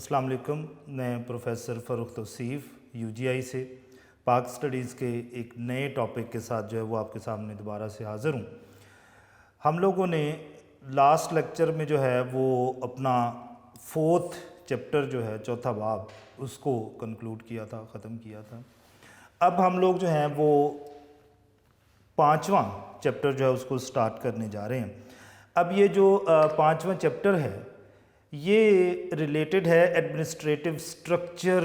अस्सलाम वालेकुम। मैं प्रोफेसर फ़ारूक तौसीफ़ यूजीआई से पाक स्टडीज़ के एक नए टॉपिक के साथ जो है वो आपके सामने दोबारा से हाज़िर हूँ। हम लोगों ने लास्ट लेक्चर में जो है वो अपना 4th चैप्टर जो है, चौथा बाब, उसको कंक्लूड किया था, ख़त्म किया था। अब हम लोग जो हैं वो 5वां चैप्टर जो है उसको स्टार्ट करने जा रहे हैं। अब ये जो 5वां चैप्टर है ये रिलेटेड है administrative structure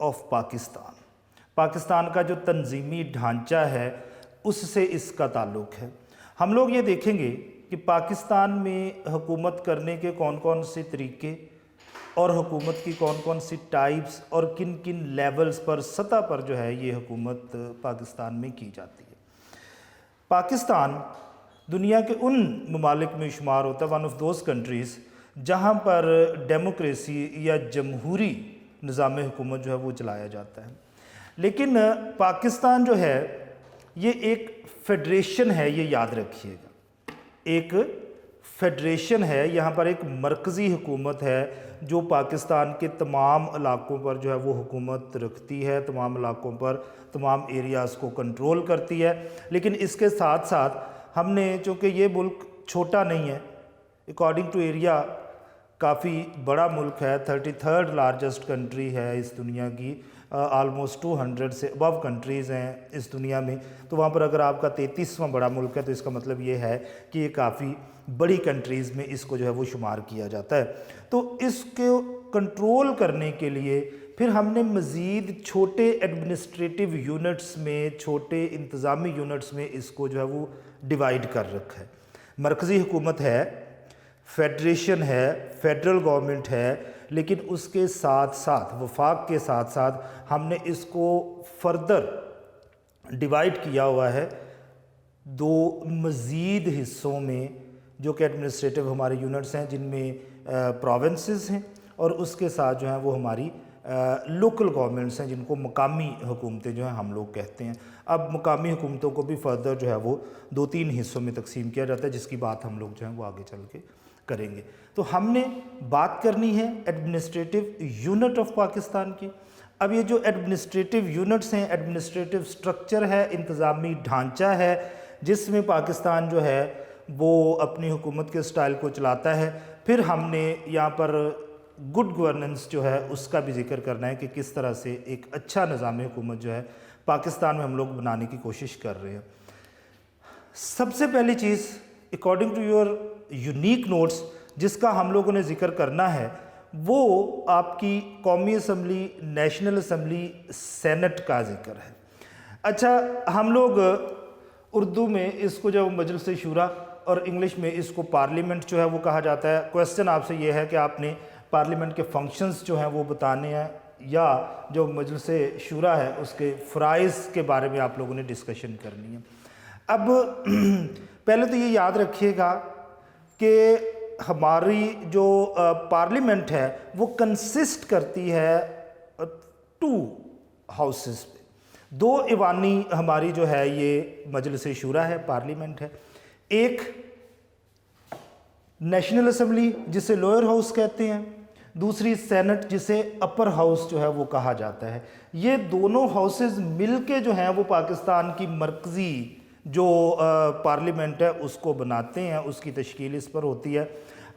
of Pakistan. Pakistan का जो तंजीमी ढांचा है उससे इसका ताल्लुक़ है। हम लोग ये देखेंगे कि पाकिस्तान में हुकूमत करने के कौन कौन से तरीके और हुकूमत की कौन कौन सी टाइप्स और किन किन लेवल्स पर, सतह पर जो है ये हुकूमत पाकिस्तान में की जाती है। पाकिस्तान दुनिया के उन ममालिक में शुमार होता है, वन ऑफ दोज कंट्रीज़ जहाँ पर डेमोक्रेसी या जमहूरी निज़ाम हुकूमत जो है वो चलाया जाता है। लेकिन पाकिस्तान जो है ये एक फेडरेशन है, ये याद रखिएगा, एक फेडरेशन है। यहाँ पर एक मरकज़ी हुकूमत है जो पाकिस्तान के तमाम इलाकों पर जो है वो हुकूमत रखती है, तमाम इलाकों पर, तमाम एरियाज़ को कंट्रोल करती है। लेकिन इसके साथ साथ हमने, चूँकि ये मुल्क छोटा नहीं है, अकॉर्डिंग टू एरिया काफ़ी बड़ा मुल्क है, 33rd लार्जेस्ट कंट्री है इस दुनिया की, आलमोस्ट 200 से अबव कंट्रीज़ हैं इस दुनिया में। तो वहाँ पर अगर आपका 33वां बड़ा मुल्क है तो इसका मतलब ये है कि ये काफ़ी बड़ी कंट्रीज़ में इसको जो है वो शुमार किया जाता है। तो इसको कंट्रोल करने के लिए फिर हमने मज़ीद छोटे एडमिनिस्ट्रेटिव यूनिट्स में, छोटे इंतज़ामी यूनिट्स में इसको जो है वो डिवाइड कर रखा है। मरकज़ी हुकूमत है, फेडरेशन है, फेडरल गवर्नमेंट है, लेकिन उसके साथ साथ, वफाक के साथ साथ हमने इसको फर्दर डिवाइड किया हुआ है दो मज़ीद हिस्सों में, जो कि एडमिनिस्ट्रेटिव हमारे यूनिट्स हैं, जिनमें प्रोविंसेस हैं और उसके साथ जो है वो हमारी लोकल गवर्नमेंट्स हैं, जिनको मकामी हुकूमतें जो हैं हम लोग कहते हैं। अब मकामी हुकूमतों को भी फर्दर जो है वो 2-3 हिस्सों में तकसीम किया जाता है, जिसकी बात हम लोग जो है वो आगे चल के करेंगे। तो हमने बात करनी है एडमिनिस्ट्रेटिव यूनिट ऑफ पाकिस्तान की। अब ये जो एडमिनिस्ट्रेटिव यूनिट्स हैं, एडमिनिस्ट्रेटिव स्ट्रक्चर है, इंतज़ामी ढांचा है, जिसमें पाकिस्तान जो है वो अपनी हुकूमत के स्टाइल को चलाता है। फिर हमने यहाँ पर गुड गवर्नेंस जो है उसका भी जिक्र करना है कि किस तरह से एक अच्छा निज़ाम हुकूमत जो है पाकिस्तान में हम लोग बनाने की कोशिश कर रहे हैं। सबसे पहली चीज़, according to your unique notes, जिसका हम लोगों ने जिक्र करना है वो आपकी कौमी असम्बली, नेशनल असम्बली, सेनेट का जिक्र है। अच्छा, हम लोग उर्दू में इसको जब मजलिस शूरा और इंग्लिश में इसको पार्लियामेंट जो है वो कहा जाता है। क्वेश्चन आपसे ये है कि आपने पार्लियामेंट के फंक्शंस जो हैं वो बताने हैं, या जो मजलिस शूरा है उसके फ़राइज़ के बारे में आप लोगों ने डिस्कशन करनी है। अब पहले तो ये याद रखिएगा कि हमारी जो पार्लियामेंट है वो कंसिस्ट करती है 2 हाउसेस पे। 2 ईवानी हमारी जो है ये मजलिस शूरा है, पार्लियामेंट है। एक नेशनल असम्बली जिसे लोअर हाउस कहते हैं, दूसरी सेनेट जिसे अपर हाउस जो है वो कहा जाता है। ये दोनों हाउसेस मिलके जो हैं वो पाकिस्तान की मरकज़ी जो पार्लियामेंट है उसको बनाते हैं, उसकी तश्कील इस पर होती है।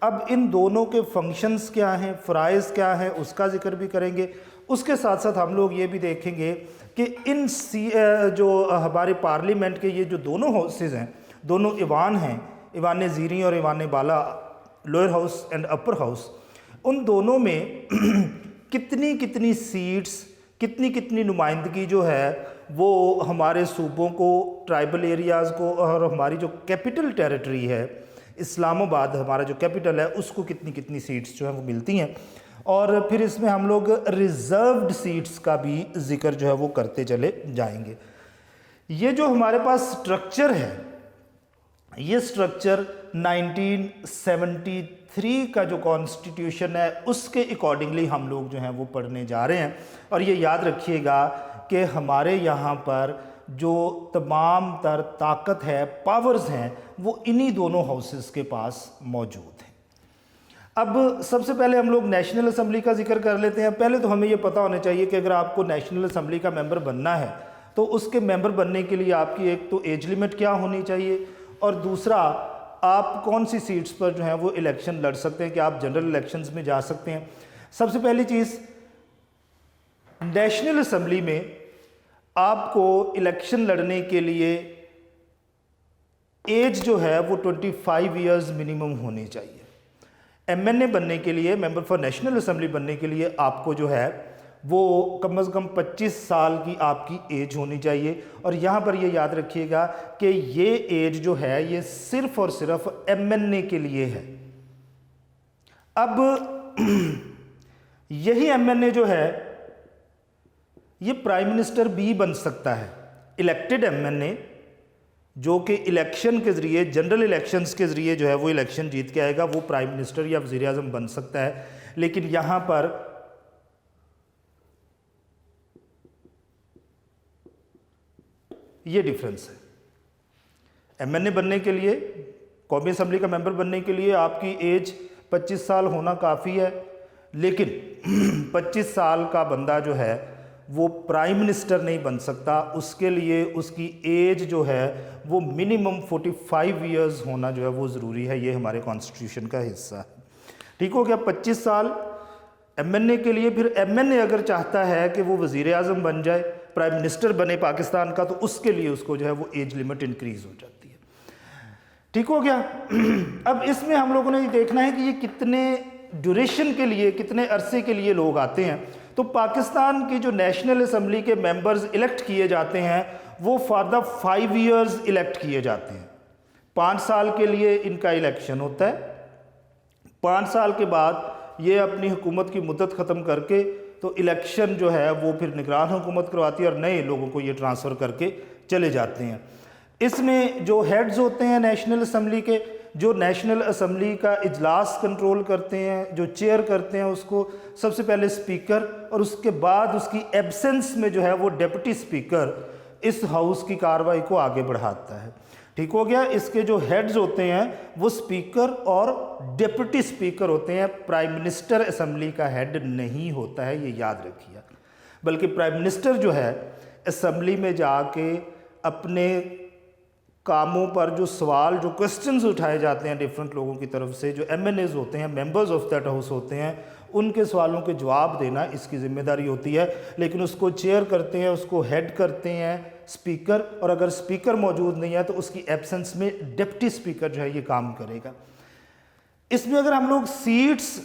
अब इन दोनों के फंक्शंस क्या हैं, फ़राइज़ क्या हैं, उसका जिक्र भी करेंगे। उसके साथ साथ हम लोग ये भी देखेंगे कि इन जो हमारे पार्लियामेंट के ये जो दोनों हाउसेस हैं, दोनों ईवान हैं, ईवान ज़ीरी और ईवान बाला, lower house and upper house, उन दोनों में कितनी कितनी सीट्स, कितनी कितनी नुमाइंदगी जो है वो हमारे सूबों को, ट्राइबल एरियाज़ को, और हमारी जो कैपिटल टेरिटरी है इस्लामाबाद, हमारा जो कैपिटल है, उसको कितनी कितनी सीट्स जो हैं वो मिलती हैं। और फिर इसमें हम लोग रिज़र्व्ड सीट्स का भी जिक्र जो है वो करते चले जाएंगे। ये जो हमारे पास स्ट्रक्चर है, ये स्ट्रक्चर 1973 का जो कॉन्स्टिट्यूशन है उसके अकॉर्डिंगली हम लोग जो हैं वो पढ़ने जा रहे हैं। और ये याद रखिएगा कि हमारे यहाँ पर जो तमाम तर ताकत है, पावर्स हैं, वो इन्हीं दोनों हाउसेस के पास मौजूद हैं। अब सबसे पहले हम लोग नेशनल असम्बली का जिक्र कर लेते हैं। पहले तो हमें ये पता होना चाहिए कि अगर आपको नेशनल असम्बली का मेंबर बनना है तो उसके मेंबर बनने के लिए आपकी एक तो एज लिमिट क्या होनी चाहिए, और दूसरा आप कौन सी सीट्स पर जो है वो इलेक्शन लड़ सकते हैं कि आप जनरल इलेक्शंस में जा सकते हैं। सबसे पहली चीज़, नेशनल असम्बली में आपको इलेक्शन लड़ने के लिए एज जो है वो 25 ईयर्स मिनिमम होनी चाहिए। एमएनए बनने के लिए, मेंबर फॉर नेशनल असम्बली बनने के लिए आपको जो है वो कम से कम 25 साल की आपकी एज होनी चाहिए। और यहाँ पर ये याद रखिएगा कि ये एज जो है ये सिर्फ और सिर्फ एमएनए के लिए है। अब यही एमएनए जो है ये प्राइम मिनिस्टर भी बन सकता है। इलेक्टेड एमएनए जो कि इलेक्शन के ज़रिए, जनरल इलेक्शंस के ज़रिए जो है वो इलेक्शन जीत के आएगा, वो प्राइम मिनिस्टर या वज़ीर आज़म बन सकता है। लेकिन यहाँ पर ये डिफरेंस है। एमएनए बनने के लिए, कौमी असम्बली का मेंबर बनने के लिए आपकी एज 25 साल होना काफ़ी है, लेकिन 25 साल का बंदा जो है वो प्राइम मिनिस्टर नहीं बन सकता। उसके लिए उसकी एज जो है वो मिनिमम 45 ईयर्स होना जो है वो ज़रूरी है। ये हमारे कॉन्स्टिट्यूशन का हिस्सा है। ठीक हो गया, 25 साल एमएनए के लिए। फिर एमएनए अगर चाहता है कि वो वज़ीर आज़म बन जाए, प्राइम मिनिस्टर बने पाकिस्तान का, तो उसके लिए उसको जो है वो एज लिमिट इंक्रीज़ हो जाती है। ठीक हो गया। अब इसमें हम लोगों ने ये देखना है कि ये कितने ड्यूरेशन के लिए, कितने अरसे के लिए लोग आते हैं। तो पाकिस्तान की जो नेशनल असम्बली के मेंबर्स इलेक्ट किए जाते हैं वो फॉर द 5 ईयर्स इलेक्ट किए जाते हैं। 5 साल के लिए इनका इलेक्शन होता है। 5 साल के बाद ये अपनी हुकूमत की मुद्दत ख़त्म करके तो इलेक्शन जो है वो फिर निगरान हुकूमत करवाती है और नए लोगों को ये ट्रांसफ़र करके चले जाते हैं। इसमें जो हेड्स होते हैं नेशनल असम्बली के, जो नेशनल असम्बली का इजलास कंट्रोल करते हैं, जो चेयर करते हैं, उसको सबसे पहले स्पीकर, और उसके बाद उसकी एब्सेंस में जो है वो डिप्टी स्पीकर इस हाउस की कार्रवाई को आगे बढ़ाता है। ठीक हो गया। इसके जो हेड्स होते हैं वो स्पीकर और डिप्टी स्पीकर होते हैं। प्राइम मिनिस्टर असम्बली का हेड नहीं होता है, ये याद रखिए। बल्कि प्राइम मिनिस्टर जो है असम्बली में जाके अपने कामों पर जो सवाल, जो क्वेश्चंस उठाए जाते हैं डिफरेंट लोगों की तरफ से, जो एमएनएज होते हैं, मेंबर्स ऑफ दैट हाउस होते हैं, उनके सवालों के जवाब देना इसकी ज़िम्मेदारी होती है। लेकिन उसको चेयर करते हैं, उसको हेड करते हैं स्पीकर, और अगर स्पीकर मौजूद नहीं है तो उसकी एब्सेंस में डिप्टी स्पीकर जो है ये काम करेगा। इसमें अगर हम लोग सीट्स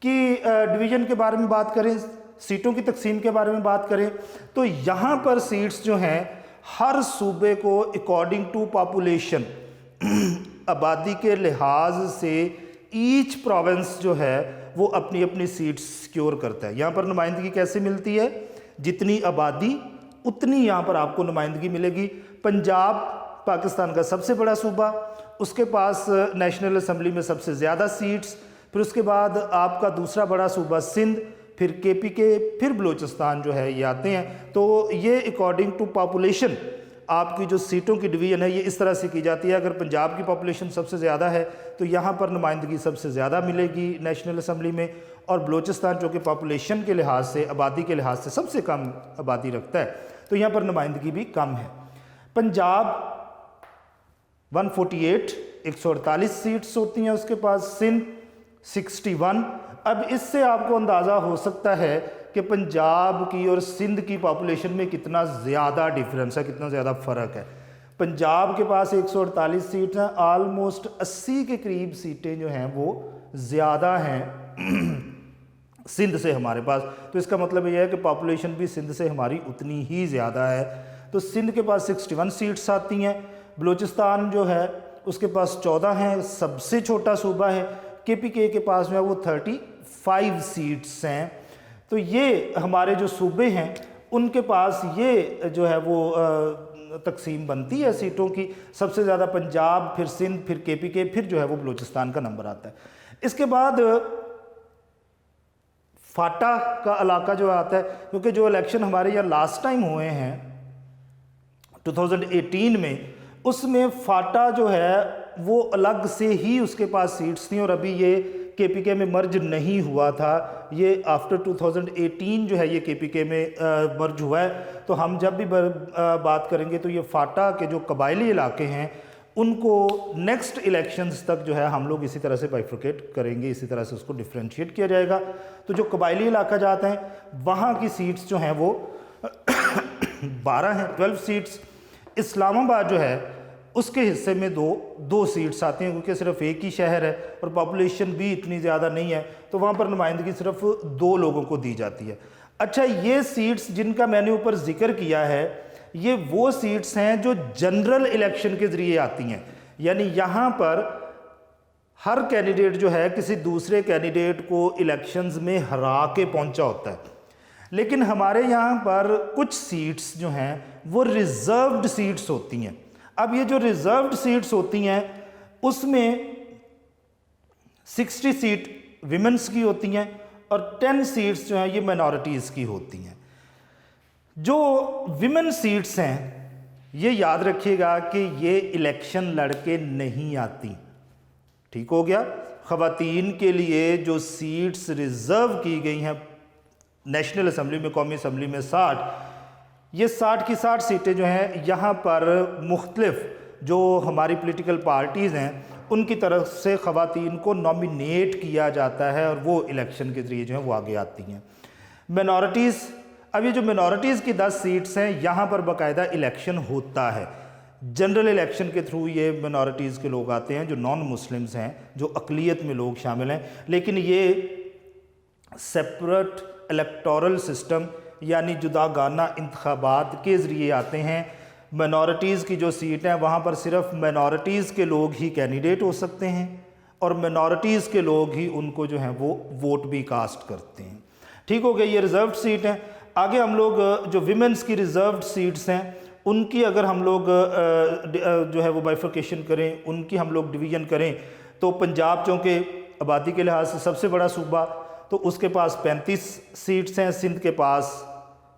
की डिवीज़न के बारे में बात करें, सीटों की तकसीम के बारे में बात करें, तो यहाँ पर सीट्स जो हैं हर सूबे को अकॉर्डिंग टू पॉपुलेशन, आबादी के लिहाज से ईच प्रोविंस जो है वो अपनी अपनी सीट सिक्योर करता है। यहाँ पर नुमाइंदगी कैसे मिलती है? जितनी आबादी उतनी यहाँ पर आपको नुमाइंदगी मिलेगी। पंजाब पाकिस्तान का सबसे बड़ा सूबा, उसके पास नेशनल असम्बली में सबसे ज़्यादा सीट्स। फिर उसके बाद आपका दूसरा बड़ा सूबा सिंध, फिर केपीके, फिर बलूचिस्तान जो है ये आते हैं। तो ये अकॉर्डिंग टू पॉपुलेशन आपकी जो सीटों की डिवीज़न है ये इस तरह से की जाती है। अगर पंजाब की पॉपुलेशन सबसे ज़्यादा है तो यहाँ पर नुमाइंदगी सबसे ज़्यादा मिलेगी नेशनल असम्बली में, और बलूचिस्तान जो कि पॉपुलेशन के लिहाज से, आबादी के लिहाज से सबसे कम आबादी रखता है, तो यहाँ पर नुमाइंदगी भी कम है। पंजाब 148, 148 सीट्स होती हैं उसके पास, सिंध 61। अब इससे आपको अंदाज़ा हो सकता है कि पंजाब की और सिंध की पॉपुलेशन में कितना ज़्यादा डिफरेंस है, कितना ज़्यादा फ़र्क है। पंजाब के पास 148 सीट हैं, आलमोस्ट 80 के करीब सीटें जो हैं वो ज़्यादा हैं सिंध से हमारे पास। तो इसका मतलब यह है कि पॉपुलेशन भी सिंध से हमारी उतनी ही ज़्यादा है। तो सिंध के पास 61 सीट्स आती हैं। बलूचिस्तान जो है उसके पास 14 हैं, सबसे छोटा सूबा है। केपीके के पास जो है वो 35 सीट्स हैं। तो ये हमारे जो सूबे हैं उनके पास ये जो है वो तकसीम बनती है सीटों की। सबसे ज़्यादा पंजाब, फिर सिंध, फिर केपीके, फिर जो है वो बलूचिस्तान का नंबर आता है। इसके बाद फाटा का इलाका जो आता है, क्योंकि जो इलेक्शन हमारे यहाँ लास्ट टाइम हुए हैं 2018 में, उसमें फाटा जो है वो अलग से ही उसके पास सीट्स थी, और अभी ये केपीके में मर्ज नहीं हुआ था, ये आफ्टर 2018 जो है ये केपीके में मर्ज हुआ है। तो हम जब भी बात करेंगे तो ये फाटा के जो कबायली इलाके हैं उनको नेक्स्ट इलेक्शंस तक जो है हम लोग इसी तरह से बाइफर्केट करेंगे, इसी तरह से उसको डिफ्रेंशिएट किया जाएगा। तो जो कबायली इलाका जाते हैं वहाँ की सीट्स जो हैं वो 12 हैं, 12 सीट्स। इस्लामाबाद जो है उसके हिस्से में दो सीट्स आती हैं, क्योंकि सिर्फ एक ही शहर है और पॉपुलेशन भी इतनी ज़्यादा नहीं है, तो वहाँ पर नुमाइंदगी सिर्फ 2 लोगों को दी जाती है। अच्छा, ये सीट्स जिनका मैंने ऊपर जिक्र किया है ये वो सीट्स हैं जो जनरल इलेक्शन के ज़रिए आती हैं, यानी यहाँ पर हर कैंडिडेट जो है किसी दूसरे कैंडिडेट को इलेक्शंस में हरा के पहुँचा होता है। लेकिन हमारे यहाँ पर कुछ सीट्स जो हैं वो रिज़र्व्ड सीट्स होती हैं। अब ये जो रिज़र्व्ड सीट्स होती हैं उसमें 60 सीट विमेंस की होती हैं और 10 सीट्स जो हैं ये माइनॉरिटीज़ की होती हैं। जो विमेन सीट्स हैं ये याद रखिएगा कि ये इलेक्शन लड़के नहीं आती, ठीक हो गया। ख़वातीन के लिए जो सीट्स रिज़र्व की गई हैं नेशनल असम्बली में, कौमी असम्बली में 60, ये 60 की 60 सीटें जो हैं यहाँ पर मुख्तलिफ जो हमारी पॉलिटिकल पार्टीज़ हैं उनकी तरफ से ख़वातीन को नॉमिनेट किया जाता है और वो इलेक्शन के ज़रिए जो है वो आगे आती हैं। मिनॉरिटीज़, अब ये जो मिनॉरिटीज़ की 10 सीट्स हैं यहाँ पर बाकायदा इलेक्शन होता है, जनरल इलेक्शन के थ्रू ये मिनॉरिटीज़ के लोग आते हैं जो नॉन मुस्लिम्स हैं, जो अक़लियत में लोग शामिल हैं। लेकिन ये सेपरेट इलेक्टोरल सिस्टम यानी जुदागाना इंतखाबात के ज़रिए आते हैं। मिनॉरिटीज़ की जो सीट हैं वहाँ पर सिर्फ मिनॉरिटीज़ के लोग ही कैंडिडेट हो सकते हैं और मिनॉरिटीज़ के लोग ही उनको जो हैं वो वोट भी कास्ट करते हैं, ठीक हो गया। ये रिज़र्व्ड सीट हैं। आगे हम लोग जो विमेंस की रिज़र्व्ड सीट्स हैं उनकी अगर हम लोग जो है वो बाइफर्केशन करें, उनकी हम लोग डिवीज़न करें, तो पंजाब चूँकि आबादी के लिहाज से सबसे बड़ा सूबा, तो उसके पास 35 सीट्स हैं, सिंध के पास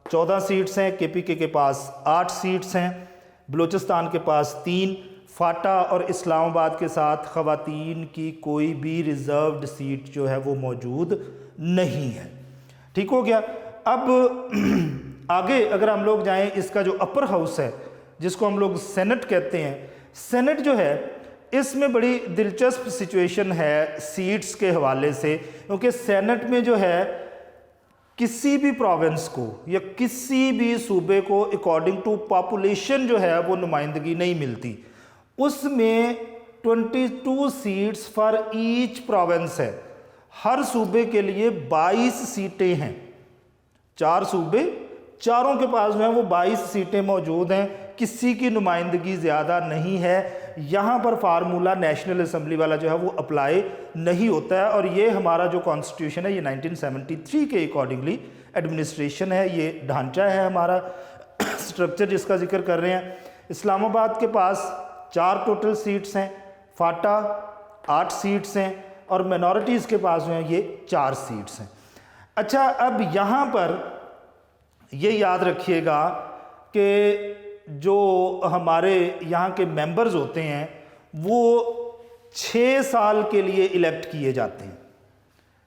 14 सीट्स हैं, केपीके के पास 8 सीट्स हैं, बलूचिस्तान के पास 3, फाटा और इस्लामाबाद के साथ ख़वातीन की कोई भी रिज़र्व्ड सीट जो है वो मौजूद नहीं है, ठीक हो गया। अब आगे अगर हम लोग जाएं, इसका जो अपर हाउस है जिसको हम लोग सेनेट कहते हैं, सेनेट जो है इसमें बड़ी दिलचस्प सिचुएशन है सीट्स के हवाले से, क्योंकि सेनेट में जो है किसी भी प्रोविंस को या किसी भी सूबे को अकॉर्डिंग टू पॉपुलेशन जो है वो नुमाइंदगी नहीं मिलती। उसमें 22 सीट्स फॉर ईच प्रोविंस है, हर सूबे के लिए 22 सीटें हैं। 4 सूबे, चारों के पास जो है वो 22 सीटें मौजूद हैं, किसी की नुमाइंदगी ज़्यादा नहीं है। यहाँ पर फार्मूला नेशनल असम्बली वाला जो है वो अप्लाई नहीं होता है और ये हमारा जो कॉन्स्टिट्यूशन है ये 1973 के अकॉर्डिंगली एडमिनिस्ट्रेशन है, ये ढांचा है हमारा स्ट्रक्चर जिसका जिक्र कर रहे हैं। इस्लामाबाद के पास 4 टोटल सीट्स हैं, फाटा 8 सीट्स हैं और मिनॉरिटीज़ के पास जो है ये 4 सीट्स हैं। अच्छा, अब यहाँ पर ये याद रखिएगा कि जो हमारे यहाँ के मेंबर्स होते हैं वो 6 साल के लिए इलेक्ट किए जाते हैं,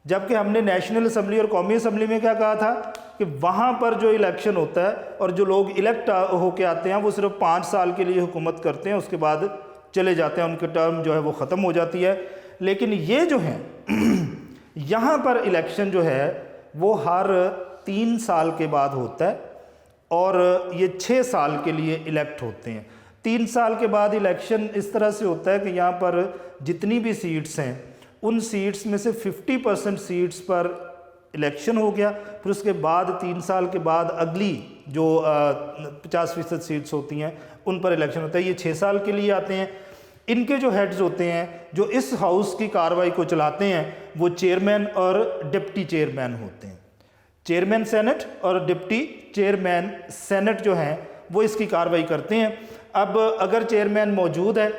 जबकि हमने नेशनल असम्बली और कौमी असम्बली में क्या कहा था कि वहाँ पर जो इलेक्शन होता है और जो लोग इलेक्ट होके आते हैं वो सिर्फ 5 साल के लिए हुकूमत करते हैं, उसके बाद चले जाते हैं, उनकी टर्म जो है वो ख़त्म हो जाती है। लेकिन ये जो है यहाँ पर इलेक्शन जो है वो हर 3 साल के बाद होता है और ये 6 साल के लिए इलेक्ट होते हैं। 3 साल के बाद इलेक्शन इस तरह से होता है कि यहाँ पर जितनी भी सीट्स हैं उन सीट्स में से 50% सीट्स पर इलेक्शन हो गया, फिर उसके बाद 3 साल के बाद अगली जो 50% सीट्स होती हैं उन पर इलेक्शन होता है। ये 6 साल के लिए आते हैं। इनके जो हेड्स होते हैं जो इस हाउस की कार्रवाई को चलाते हैं वो चेयरमैन और डिप्टी चेयरमैन होते हैं। चेयरमैन सेनेट और डिप्टी चेयरमैन सेनेट जो हैं वो इसकी कार्रवाई करते हैं। अब अगर चेयरमैन मौजूद है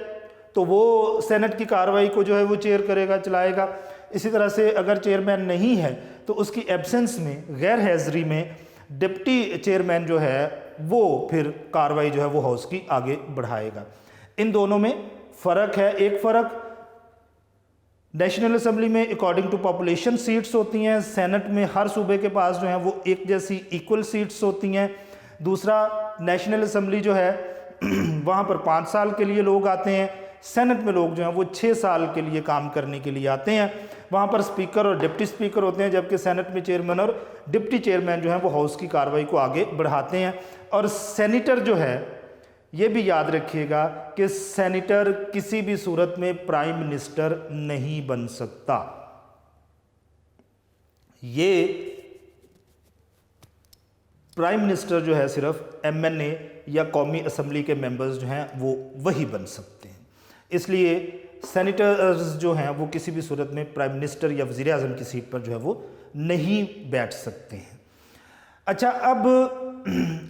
तो वो सेनेट की कार्रवाई को जो है वो चेयर करेगा, चलाएगा। इसी तरह से अगर चेयरमैन नहीं है तो उसकी एब्सेंस में, गैर हाज़िरी में डिप्टी चेयरमैन जो है वो फिर कार्रवाई जो है वो हाउस की आगे बढ़ाएगा। इन दोनों में फ़र्क है। एक फ़र्क नेशनल असम्बली में अकॉर्डिंग टू पॉपुलेशन सीट्स होती हैं। सेनेट में हर सूबे के पास जो है वो एक जैसी इक्वल सीट्स होती हैं। दूसरा, नेशनल असम्बली जो है वहाँ पर 5 साल के लिए लोग आते हैं। सेनेट में लोग जो हैं वो 6 साल के लिए काम करने के लिए आते हैं। वहाँ पर स्पीकर और डिप्टी स्पीकर होते हैं, जबकि सेनेट में चेयरमैन और डिप्टी चेयरमैन जो हैं वो हाउस की कार्रवाई को आगे बढ़ाते हैं। और सेनेटर जो है, ये भी याद रखिएगा कि सेनेटर किसी भी सूरत में प्राइम मिनिस्टर नहीं बन सकता। ये प्राइम मिनिस्टर जो है सिर्फ एमएनए या कौमी असम्बली के मेंबर्स जो हैं वो वही बन सकते हैं। इसलिए सेनेटर्स जो हैं वो किसी भी सूरत में प्राइम मिनिस्टर या वज़ीर आज़म की सीट पर जो है वो नहीं बैठ सकते हैं। अच्छा, अब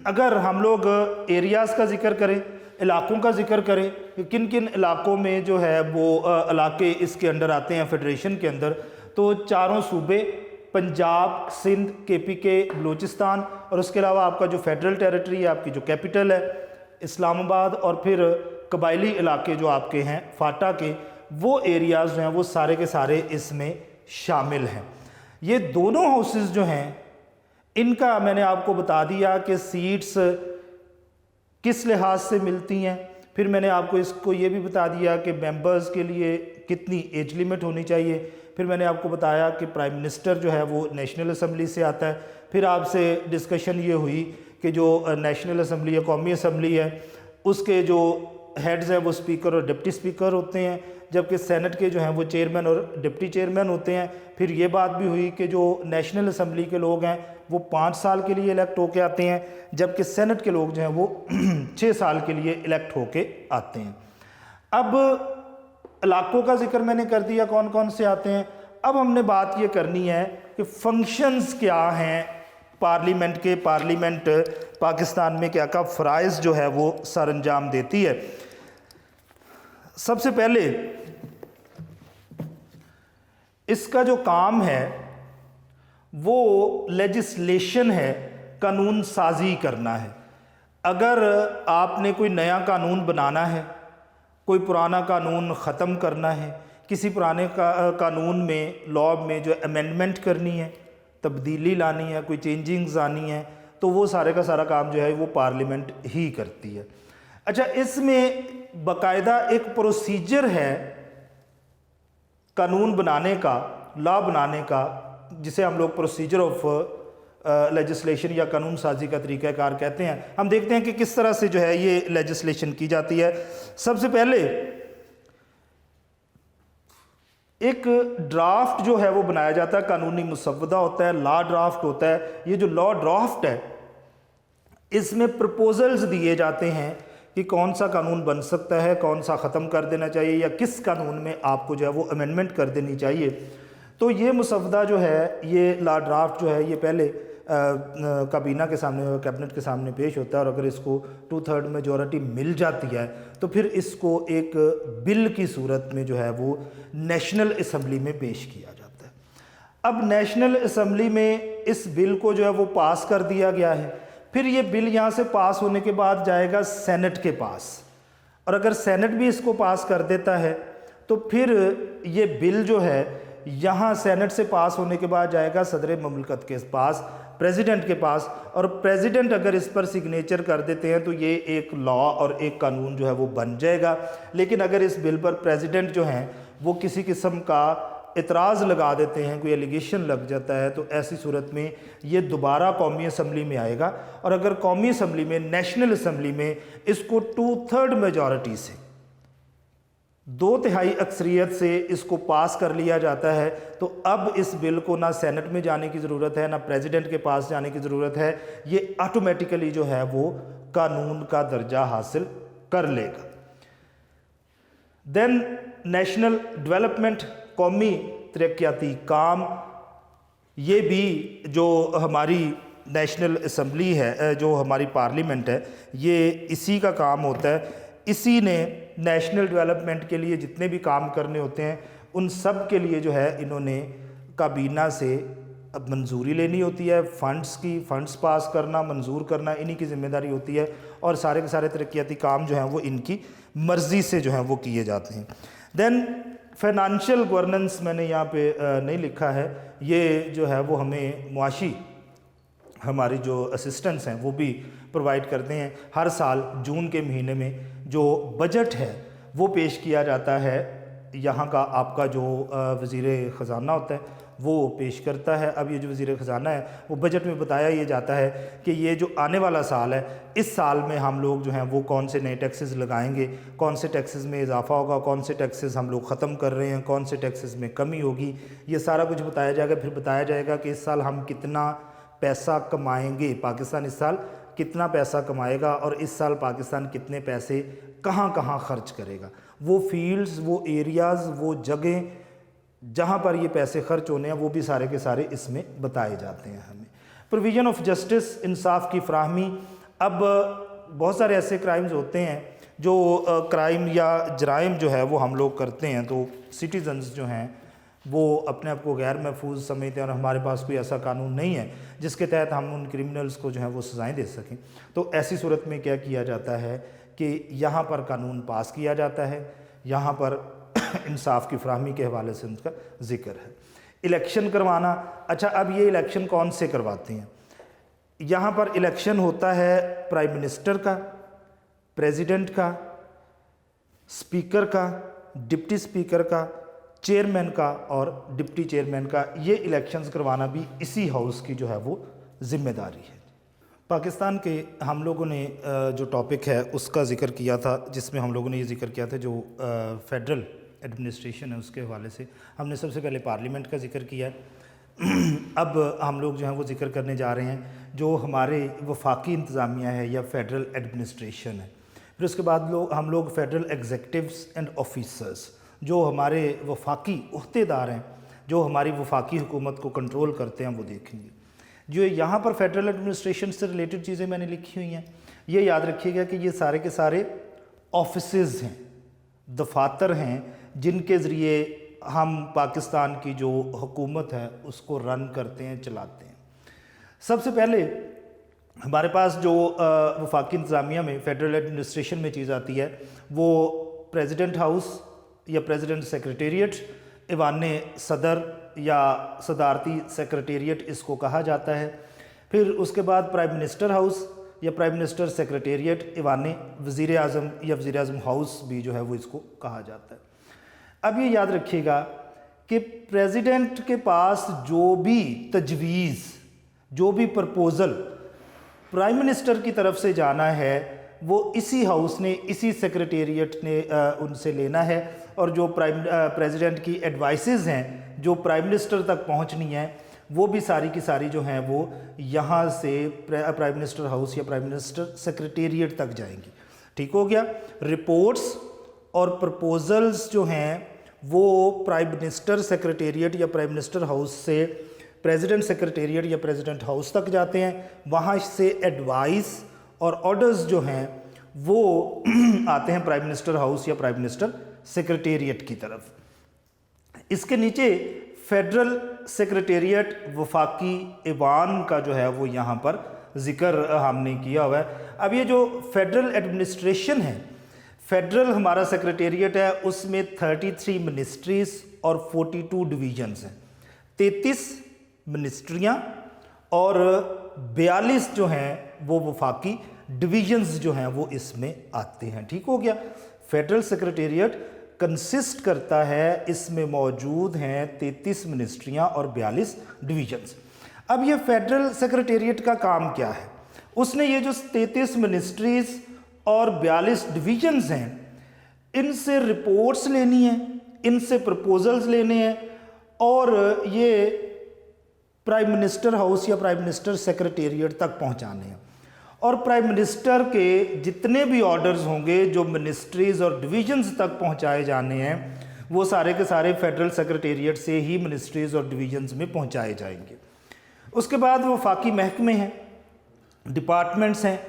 अगर हम लोग एरियाज़ का जिक्र करें, इलाकों का जिक्र करें, किन किन इलाकों में जो है वो इलाके इसके अंडर आते हैं फेडरेशन के अंदर, तो 4 सूबे पंजाब, सिंध, केपीके, बलूचिस्तान और उसके अलावा आपका जो फेडरल टेरिटरी है, आपकी जो कैपिटल है इस्लामाबाद, और फिर कबायली इलाके जो आपके हैं फाटा के, वो एरियाज़ जो हैं वो सारे के सारे इसमें शामिल हैं। ये दोनों हाउसेस जो हैं इनका मैंने आपको बता दिया कि सीट्स किस लिहाज से मिलती हैं। फिर मैंने आपको इसको ये भी बता दिया कि मेंबर्स के लिए कितनी एज लिमिट होनी चाहिए। फिर मैंने आपको बताया कि प्राइम मिनिस्टर जो है वो नेशनल असम्बली से आता है। फिर आपसे डिस्कशन ये हुई कि जो नेशनल असम्बली या कौमी असम्बली है उसके जो हेड्स हैं वो स्पीकर और डिप्टी स्पीकर होते हैं, जबकि सेनेट के जो हैं वो चेयरमैन और डिप्टी चेयरमैन होते हैं। फिर ये बात भी हुई कि जो नेशनल असम्बली के लोग हैं वो 5 साल के लिए इलेक्ट होके आते हैं, जबकि सेनेट के लोग जो हैं वो 6 साल के लिए इलेक्ट होके आते हैं। अब इलाकों का जिक्र मैंने कर दिया कौन कौन से आते हैं। अब हमने बात ये करनी है कि फंक्शंस क्या हैं पार्लियामेंट के। पार्लियामेंट पाकिस्तान में क्या क्या फ़राइज़ जो है वो सर अंजाम देती है। सबसे पहले इसका जो काम है वो लेजिस्लेशन है, कानून साजी करना है। अगर आपने कोई नया कानून बनाना है, कोई पुराना कानून ख़त्म करना है, किसी पुराने कानून में लॉ में जो अमेंडमेंट करनी है, तब्दीली लानी है, कोई चेंजिंग्स आनी है, तो वो सारे का सारा काम जो है वो पार्लियामेंट ही करती है। अच्छा, इसमें बाकायदा एक प्रोसीजर है कानून बनाने का, लॉ बनाने का, जिसे हम लोग प्रोसीजर ऑफ लेजिस्लेशन या कानून साजी का तरीक़ाकार कहते हैं। हम देखते हैं कि किस तरह से जो है ये लेजिस्लेशन की जाती है। सबसे पहले एक ड्राफ्ट जो है वो बनाया जाता है, कानूनी मुसव्वदा होता है, लॉ ड्राफ्ट होता है। ये जो लॉ ड्राफ्ट है इसमें प्रपोजल्स दिए जाते हैं कि कौन सा कानून बन सकता है, कौन सा ख़त्म कर देना चाहिए, या किस कानून में आपको जो है वो अमेंडमेंट कर देनी चाहिए। तो ये मुसव्वदा जो है, ये लॉ ड्राफ्ट जो है, ये पहले काबीना के सामने, कैबिनेट के सामने पेश होता है, और अगर इसको 2/3 मेजॉरिटी मिल जाती है तो फिर इसको एक बिल की सूरत में जो है वो नेशनल असम्बली में पेश किया जाता है। अब नेशनल असम्बली में इस बिल को जो है वो पास कर दिया गया है। फिर ये बिल यहाँ से पास होने के बाद जाएगा सेनेट के पास, और अगर सेनेट भी इसको पास कर देता है तो फिर ये बिल जो है यहाँ सेनेट से पास होने के बाद जाएगा सदर ममलकत के पास, प्रेसिडेंट के पास, और प्रेसिडेंट अगर इस पर सिग्नेचर कर देते हैं तो ये एक लॉ और एक कानून जो है वो बन जाएगा। लेकिन अगर इस बिल पर प्रेसिडेंट जो हैं वो किसी किस्म का इतराज़ लगा देते हैं, कोई एलिगेशन लग जाता है, तो ऐसी सूरत में ये दोबारा कौमी असम्बली में आएगा। और अगर कौमी असम्बली में, नेशनल असम्बली में इसको 2/3 मेजॉरिटी से, 2/3 अक्सरियत से इसको पास कर लिया जाता है, तो अब इस बिल को ना सेनेट में जाने की ज़रूरत है, ना प्रेसिडेंट के पास जाने की ज़रूरत है। ये ऑटोमेटिकली जो है वो कानून का दर्जा हासिल कर लेगा। देन नेशनल डेवलपमेंट, कौमी तरक्याती काम, ये भी जो हमारी नेशनल असम्बली है, जो हमारी पार्लियामेंट है, ये इसी का काम होता है। इसी ने नेशनल डेवलपमेंट के लिए जितने भी काम करने होते हैं उन सब के लिए जो है इन्होंने काबीना से अब मंजूरी लेनी होती है। फ़ंड्स की, फ़ंड्स पास करना, मंजूर करना इन्हीं की ज़िम्मेदारी होती है, और सारे के सारे तरक्याती काम जो हैं वो इनकी मर्ज़ी से जो हैं वो किए जाते हैं। देन फाइनेंशियल गवर्नेंस मैंने यहाँ पे नहीं लिखा है, ये जो है वो हमें मुआशी हमारी जो असिस्टेंट्स हैं वो भी प्रोवाइड करते हैं। हर साल जून के महीने में जो बजट है वो पेश किया जाता है, यहाँ का आपका जो वज़ीर ख़जाना होता है वो पेश करता है। अब ये जो वज़ीर ख़जाना है वो बजट में बताया ये जाता है कि ये जो आने वाला साल है, इस साल में हम लोग जो हैं वो कौन से नए टैक्सेस लगाएंगे, कौन से टैक्सेस में इजाफा होगा, कौन से टैक्सेस हम लोग ख़त्म कर रहे हैं, कौन से टैक्सेस में कमी होगी, ये सारा कुछ बताया जाएगा। फिर बताया जाएगा कि इस साल हम कितना पैसा कमाएंगे, पाकिस्तान इस साल कितना पैसा कमाएगा और इस साल पाकिस्तान कितने पैसे कहाँ कहाँ ख़र्च करेगा। वो फील्ड्स, वो एरियाज़, वो जगह जहाँ पर ये पैसे खर्च होने हैं वो भी सारे के सारे इसमें बताए जाते हैं हमें। प्रोविज़न ऑफ जस्टिस, इंसाफ की फ्राहमी। अब बहुत सारे ऐसे क्राइम्स होते हैं जो क्राइम या जराइम जो है वो हम लोग करते हैं, तो सिटीजन्स जो हैं वो अपने आप को गैर महफूज समझते हैं और हमारे पास कोई ऐसा कानून नहीं है जिसके तहत हम उन क्रिमिनल्स को जो है वो सज़ाएँ दे सकें। तो ऐसी सूरत में क्या किया जाता है कि यहाँ पर कानून पास किया जाता है, यहाँ पर इंसाफ की फ्राहमी के हवाले से उनका जिक्र है। इलेक्शन करवाना, अच्छा अब ये इलेक्शन कौन से करवाते हैं? यहाँ पर इलेक्शन होता है प्राइम मिनिस्टर का, प्रेसिडेंट का, स्पीकर का, डिप्टी स्पीकर का, चेयरमैन का और डिप्टी चेयरमैन का। ये इलेक्शंस करवाना भी इसी हाउस की जो है वो ज़िम्मेदारी है। पाकिस्तान के हम लोगों ने जो टॉपिक है उसका ज़िक्र किया था, जिसमें हम लोगों ने ये ज़िक्र किया था जो फेडरल एडमिनिस्ट्रेशन है उसके हवाले से हमने सबसे पहले पार्लियामेंट का जिक्र किया है। अब हम लोग जो हैं वो जिक्र करने जा रहे हैं जो हमारे वफाकी इंतज़ामिया है या फेडरल एडमिनिस्ट्रेशन है। फिर उसके बाद हम लोग फेडरल एग्जीक्यूटिव्स एंड ऑफिसर्स, जो हमारे वफाकी ओहदेदार हैं, जो हमारी वफाकी हुकूमत को कंट्रोल करते हैं, वो देखेंगे। जो यहाँ पर फेडरल एडमिनिस्ट्रेशन से रिलेटेड चीज़ें मैंने लिखी हुई हैं, ये याद रखिएगा कि ये सारे के सारे ऑफिसेज़ हैं, दफातर हैं, जिनके ज़रिए हम पाकिस्तान की जो हुकूमत है उसको रन करते हैं, चलाते हैं। सबसे पहले हमारे पास जो वफाकी इंतज़ामिया में फेडरल एडमिनिस्ट्रेशन में चीज़ आती है वो प्रेसिडेंट हाउस या प्रेसिडेंट सेक्रेटेरिएट, ईवान सदर या सदारती सेक्रेटेरिएट इसको कहा जाता है। फिर उसके बाद प्राइम मिनिस्टर हाउस या प्राइम मिनिस्टर सेक्रेटेरिएट, ईवान वज़ीर आज़म या वज़ीर आज़म हाउस भी जो है वो इसको कहा जाता है। अब ये याद रखिएगा कि प्रेसिडेंट के पास जो भी तजवीज़, जो भी प्रपोज़ल प्राइम मिनिस्टर की तरफ से जाना है वो इसी हाउस ने, इसी सेक्रेटेरिएट ने उनसे लेना है। और जो प्रेसिडेंट की एडवाइसेस हैं जो प्राइम मिनिस्टर तक पहुंचनी है वो भी सारी की सारी जो हैं वो यहाँ से प्राइम मिनिस्टर हाउस या प्राइम मिनिस्टर सेक्रेटेरिएट तक जाएंगी। ठीक हो गया। रिपोर्ट्स और प्रपोजल्स जो हैं वो प्राइम मिनिस्टर सेक्रेटेरिएट या प्राइम मिनिस्टर हाउस से प्रेसिडेंट सेक्रेटेरिएट या प्रेसिडेंट हाउस तक जाते हैं। वहाँ से एडवाइस और ऑर्डर्स जो हैं वो आते हैं प्राइम मिनिस्टर हाउस या प्राइम मिनिस्टर सेक्रेटेरिएट की तरफ। इसके नीचे फेडरल सेक्रेटेरिएट वफाकी ईवान का जो है वो यहाँ पर जिक्र हमने किया हुआ है। अब ये जो फेडरल एडमिनिस्ट्रेशन है, फेडरल हमारा सेक्रेटेरिएट है, उसमें 33 मिनिस्ट्रीज़ और 42 डिवीजन्स हैं। 33 मिनिस्ट्रियाँ और 42 जो हैं वो वफाकी डिवीजन्स जो हैं वो इसमें आते हैं। ठीक हो गया। फेडरल सेक्रेटेरिएट कंसिस्ट करता है, इसमें मौजूद हैं 33 मिनिस्ट्रियाँ और 42 डिवीजन्स। अब ये फेडरल सेक्रेटेरिएट का काम क्या है? उसने ये जो 33 मिनिस्ट्रीज़ और 42 डिवीजन्स हैं इनसे रिपोर्ट्स लेनी है, इनसे प्रपोजल्स लेने हैं और ये प्राइम मिनिस्टर हाउस या प्राइम मिनिस्टर सेक्रेटेरिएट तक पहुंचाने हैं। और प्राइम मिनिस्टर के जितने भी ऑर्डर्स होंगे जो मिनिस्ट्रीज़ और डिवीजन्स तक पहुंचाए जाने हैं वो सारे के सारे फेडरल सेक्रेटेरिएट से ही मिनिस्ट्रीज़ और डिवीजन्स में पहुंचाए जाएंगे। उसके बाद वफाकी महकमे हैं, डिपार्टमेंट्स हैं,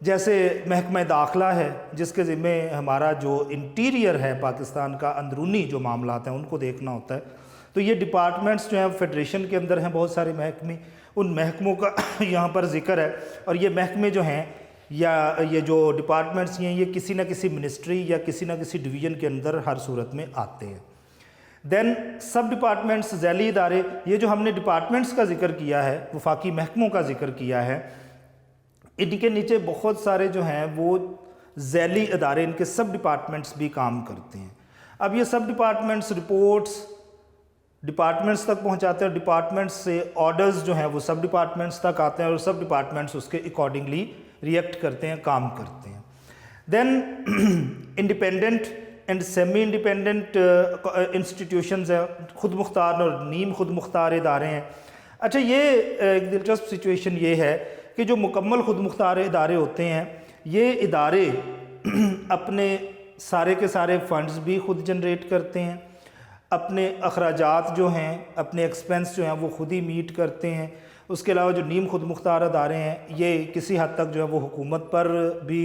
जैसे महकमा दाखिला है जिसके ज़िम्मे हमारा जो इंटीरियर है पाकिस्तान का, अंदरूनी जो मामलात हैं उनको देखना होता है। तो ये डिपार्टमेंट्स जो हैं फेडरेशन के अंदर हैं बहुत सारे महकमे, उन महकमों का यहाँ पर जिक्र है। और ये महकमे जो हैं या ये जो डिपार्टमेंट्स हैं ये किसी ना किसी मिनिस्ट्री या किसी ना किसी डिवीज़न के अंदर हर सूरत में आते हैं। देन सब डिपार्टमेंट्स, ज़ैली इदारे, ये जो हमने डिपार्टमेंट्स का जिक्र किया है, वफाकी महकमों का जिक्र किया है, इनके नीचे बहुत सारे जो हैं वो ज़ैली इदारे, इनके सब डिपार्टमेंट्स भी काम करते हैं। अब ये सब डिपार्टमेंट्स रिपोर्ट्स डिपार्टमेंट्स तक पहुंचाते हैं, डिपार्टमेंट्स से ऑर्डर्स जो हैं वो सब डिपार्टमेंट्स तक आते हैं और सब डिपार्टमेंट्स उसके अकॉर्डिंगली रिएक्ट करते हैं, काम करते हैं। Then independent and semi independent institutions हैं, खुद मुख्तार और नीम खुद मुख्तार इदारे हैं। अच्छा, ये एक दिलचस्प सिचुएशन ये है कि जो मुकम्मल खुद मुख्तार इदारे होते हैं, ये इदारे अपने सारे के सारे फंड्स भी खुद जनरेट करते हैं, अपने अखराजात जो हैं, अपने एक्सपेंस जो हैं वो खुद ही मीट करते हैं। उसके अलावा जो नीम खुद मुख्तार अदारे हैं ये किसी हद तक जो है वो हुकूमत पर भी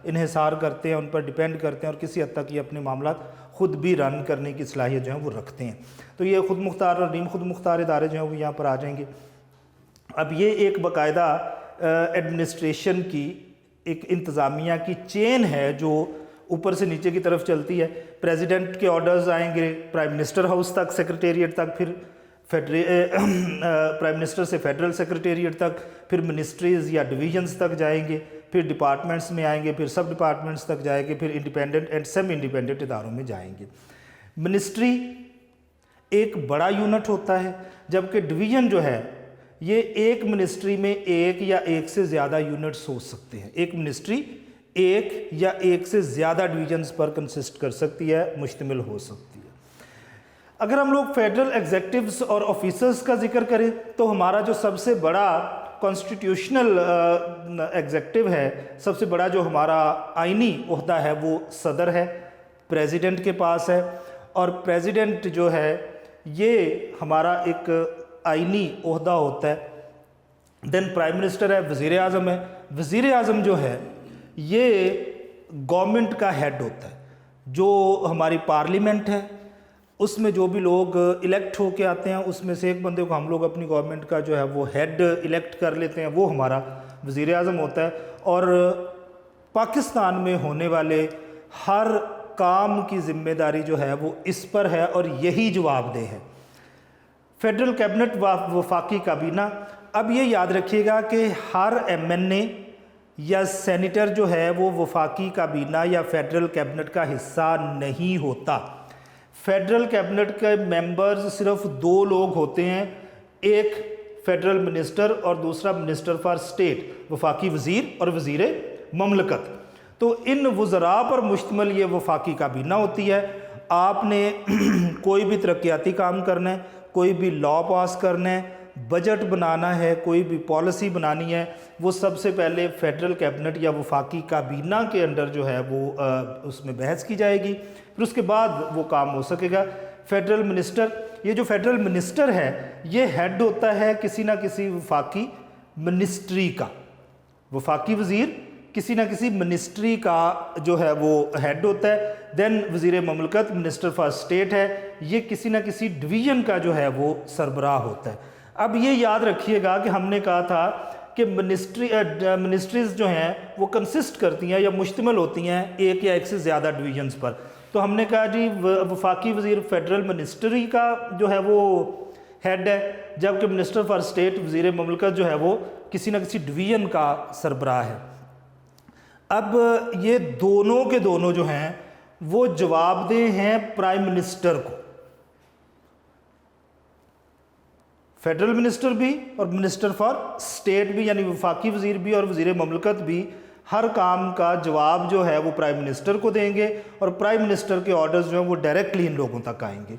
इन्हिसार करते हैं, उन पर डिपेंड करते हैं और किसी हद तक ये अपने मामला ख़ुद भी रन करने की सलाहियत जो है वो रखते हैं। तो ये खुद मुख्तार और नीम खुद मुख्तार इदारे जो हैं वो यहाँ पर आ जाएंगे। अब ये एक बाकायदा एडमिनिस्ट्रेशन की एक इंतज़ामिया की चेन है जो ऊपर से नीचे की तरफ चलती है। प्रेसिडेंट के ऑर्डर्स आएंगे प्राइम मिनिस्टर हाउस तक, सेक्रेटेरिएट तक, फिर प्राइम मिनिस्टर से फेडरल सेक्रेटेरिएट तक, फिर मिनिस्ट्रीज़ या डिवीजन्स तक जाएंगे, फिर डिपार्टमेंट्स में आएंगे, फिर सब डिपार्टमेंट्स तक जाएंगे, फिर इंडिपेंडेंट एंड सेमी इंडिपेंडेंट इदारों में जाएंगे। मिनिस्ट्री एक बड़ा यूनिट होता है, जबकि डिवीज़न जो है ये एक मिनिस्ट्री में एक या एक से ज़्यादा यूनिट्स हो सकते हैं। एक मिनिस्ट्री एक या एक से ज़्यादा डिवीजन्स पर कंसिस्ट कर सकती है, मुश्तमिल हो सकती है। अगर हम लोग फेडरल एग्जेक्टिव्स और ऑफिसर्स का जिक्र करें तो हमारा जो सबसे बड़ा कॉन्स्टिट्यूशनल एग्जेक्टिव है, सबसे बड़ा जो हमारा आइनी ओहदा है वो सदर है, प्रेसिडेंट के पास है। और प्रेसिडेंट जो है ये हमारा एक आइनी ओहदा होता है। देन प्राइम मिनिस्टर है, वज़ीर आज़म है। वज़ीर आज़म जो है ये गवर्नमेंट का हेड होता है। जो हमारी पार्लियामेंट है उसमें जो भी लोग इलेक्ट होके आते हैं उसमें से एक बंदे को हम लोग अपनी गवर्नमेंट का जो है वो हेड इलेक्ट कर लेते हैं, वो हमारा वज़ीर आज़म होता है। और पाकिस्तान में होने वाले हर काम की ज़िम्मेदारी जो है वो इस पर है और यही जवाबदेह है। फेडरल कैबिनेट वफाकी काबीना, अब ये याद रखिएगा कि हर MNA या सेनेटर जो है वो वफाकी काबीना या फेडरल कैबिनेट का हिस्सा नहीं होता। फेडरल कैबिनेट के मेंबर्स सिर्फ 2 लोग होते हैं, एक फेडरल मिनिस्टर और दूसरा मिनिस्टर फॉर स्टेट, वफाकी वज़ीर और वज़ीर ममलकत। तो इन वज़रा पर मुश्तमिल ये वफाकी काबीना होती है। आपने कोई भी तरक्याती काम करना है, कोई भी लॉ पास करना है, बजट बनाना है, कोई भी पॉलिसी बनानी है, वो सबसे पहले फेडरल कैबिनेट या वफाकी काबीना के अंडर जो है वो उसमें बहस की जाएगी, फिर उसके बाद वो काम हो सकेगा। फेडरल मिनिस्टर, ये जो फेडरल मिनिस्टर है ये हेड होता है किसी ना किसी वफाकी मिनिस्ट्री का। वफाकी वज़ीर किसी ना किसी मिनिस्ट्री का जो है वो हेड होता है। देन वज़ीर ममलकत, मिनिस्टर फॉर स्टेट है, ये किसी ना किसी डिवीज़न का जो है वो सरबराह होता है। अब ये याद रखिएगा कि हमने कहा था कि मिनिस्ट्रीज़ जो हैं वो कंसिस्ट करती हैं या मुश्तमिल होती हैं एक या एक से ज़्यादा डिवीजन्स पर। तो हमने कहा जी वफाकी वज़ीर फेडरल मिनिस्ट्री का जो है वो हेड है, जबकि मिनिस्टर फॉर स्टेट, वज़ीर ममलकत जो है वो किसी न किसी डिवीज़न का सरबराह है। अब ये दोनों के दोनों जो हैं वो जवाबदेह हैं प्राइम मिनिस्टर को। फेडरल मिनिस्टर भी और मिनिस्टर फॉर स्टेट भी, यानी वफाकी वज़ीर भी और वज़ीर ममलकत भी, हर काम का जवाब जो है वो प्राइम मिनिस्टर को देंगे और प्राइम मिनिस्टर के ऑर्डर्स जो हैं वो डायरेक्टली इन लोगों तक आएंगे।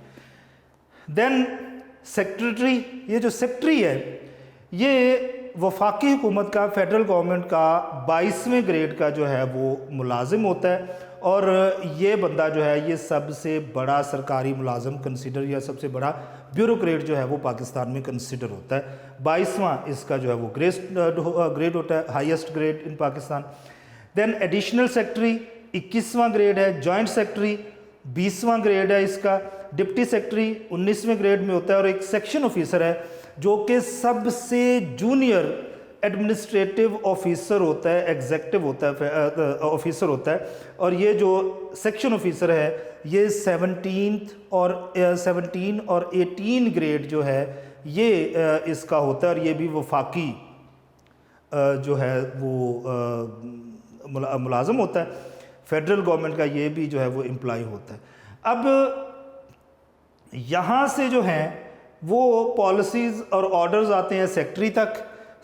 देन सेक्रेटरी, ये जो सेक्रेटरी है ये वफाकी हुकूमत का, फेडरल गवर्नमेंट का 22वें ग्रेड का जो है वो मुलाजिम होता है और ये बंदा जो है ये सबसे बड़ा सरकारी मुलाजिम कंसिडर या सबसे बड़ा ब्यूरोक्रेट जो है वो पाकिस्तान में कंसिडर होता है। 22वां इसका जो है वो ग्रेड होता है, highest grade in Pakistan. Then additional secretary 21वां ग्रेड है, जॉइंट सेक्रेटरी 20वां ग्रेड है इसका, डिप्टी सेक्रेटरी 19वें ग्रेड में होता है और एक सेक्शन ऑफिसर है जो कि सबसे जूनियर एडमिनिस्ट्रेटिव ऑफिसर होता है, एग्जेक्टिव होता है, ऑफिसर होता है, और ये जो सेक्शन ऑफिसर है ये 17 और 18 ग्रेड जो है ये इसका होता है, और ये भी वफाकी जो है वो मुलाजम होता है। फेडरल गवर्नमेंट का ये भी जो है वो एम्प्लॉय होता है। अब यहाँ से जो है वो पॉलिसीज़ और ऑर्डर्स आते हैं सेक्रेटरी तक,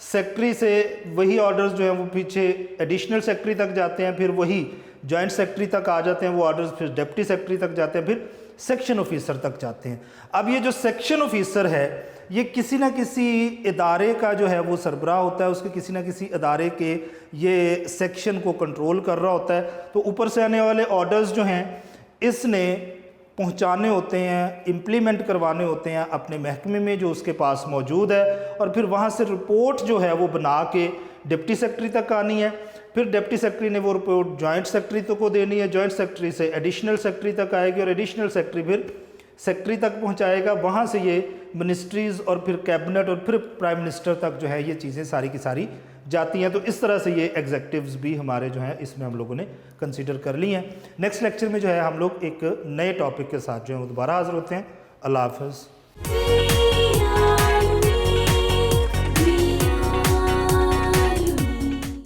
सेक्रेटरी से वही ऑर्डर्स जो हैं वो पीछे एडिशनल सेक्रेटरी तक जाते हैं, फिर वही जॉइंट सेक्रेटरी तक आ जाते हैं वो ऑर्डर्स, फिर डिप्टी सेक्रेटरी तक जाते हैं, फिर सेक्शन ऑफिसर तक जाते हैं। अब ये जो सेक्शन ऑफिसर है ये किसी ना किसी इदारे का जो है वो सरबराह होता है, उसके किसी ना किसी इदारे के ये सेक्शन को कंट्रोल कर रहा होता है। तो ऊपर से आने वाले ऑर्डर्स जो हैं इसने पहुंचाने होते हैं, इम्प्लीमेंट करवाने होते हैं अपने महकमे में जो उसके पास मौजूद है, और फिर वहाँ से रिपोर्ट जो है वो बना के डिप्टी सेक्रेटरी तक आनी है। फिर डिप्टी सेक्रेटरी ने वो रिपोर्ट जॉइंट सेक्रेटरी को देनी है, जॉइंट सेक्रेटरी से एडिशनल सेक्रेटरी तक आएगी, और एडिशनल सेक्रेटरी फिर सेक्रेटरी तक पहुंचाएगा। वहाँ से ये मिनिस्ट्रीज़ और फिर कैबिनेट और फिर प्राइम मिनिस्टर तक जो है ये चीज़ें सारी की सारी जाती हैं। तो इस तरह से ये एग्जेक्टिव्स भी हमारे जो हैं इसमें हम लोगों ने कंसीडर कर ली हैं। नेक्स्ट लेक्चर में जो है हम लोग एक नए टॉपिक के साथ जो है वो दोबारा हाजिर होते हैं। अल्लाह हाफ़िज़।